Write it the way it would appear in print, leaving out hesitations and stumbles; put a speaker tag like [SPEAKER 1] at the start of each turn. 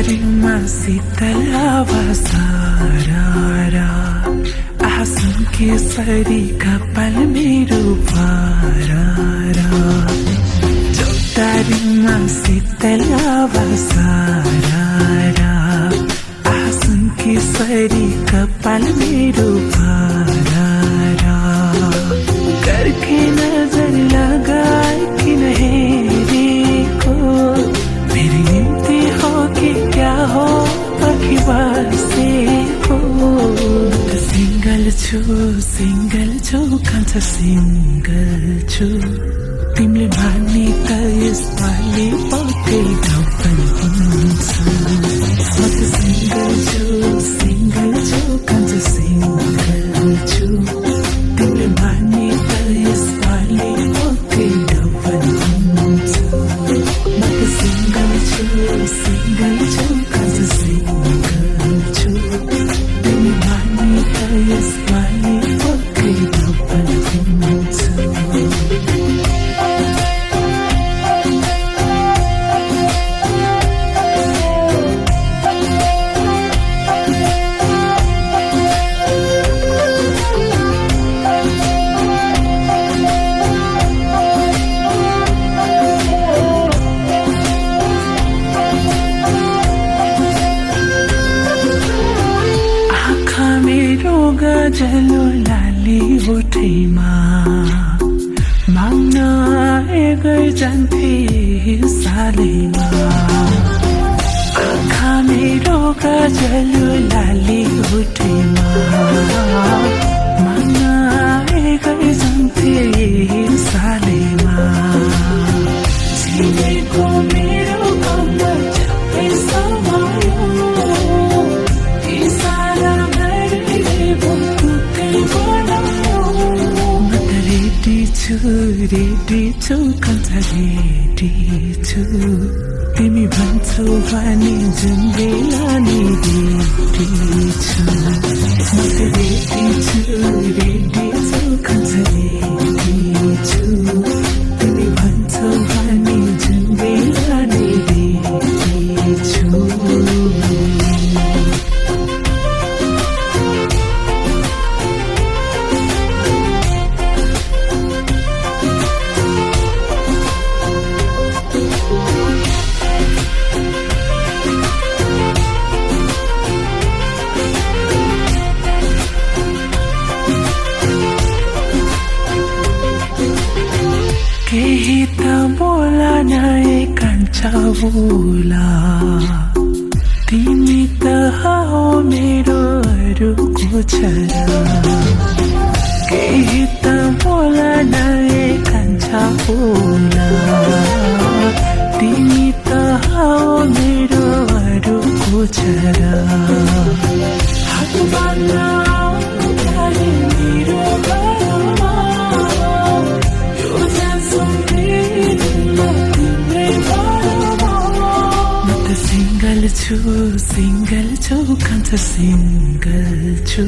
[SPEAKER 1] चौतारीमा शीतल आवासारा आँसु केसरी कपाल मेरो पारा चौतारीमा शीतल आवासारा आँसु केसरी कपाल मेरो पारा करके नजर लगाए किन हेरेको मेरी निम्ति हो कि क्या हो अघि बसेको सिंगल छु कान्छ सिंगल छु तिमीले मान्ने त यसपालि पक्कै ढप्पन हुन्छु म त सिंगल छु कान्छ सिंगल छु तिमीले मान्ने त यसपालि पक्कै ढप्पन हुन्छु म त सिंगल छु कान्छ सिंगल छु तिमीले मान्ने त यसपालि पक्कै ढप्पन हुन्छु गजलो लाली उठैमा माग्न आएकै जान्थे सालैमा आँखा मेरो गजलो लाली उठैमा माग्न आएकै जान्थे सालैमा चिनेको मेरो कम्बर झप्पै समायो रेडी छु कान्छ रेडी छु तिमी भन्छौ भने जुन बेला नि रेडी छु म त रेडी छु कान्छ रेडी छु तिमी भन्छौ भने जुन बेला नि रेडी छु केही त बोला नै कान्छ बोला तिमी त हौ मेरो अरूको छोरा केही त बोला नै कान्छ बोला तिमी त हौ मेरो अरूको छोरा हात बाँध्न मेरो सिंगल छु कान्छ सिंगल छु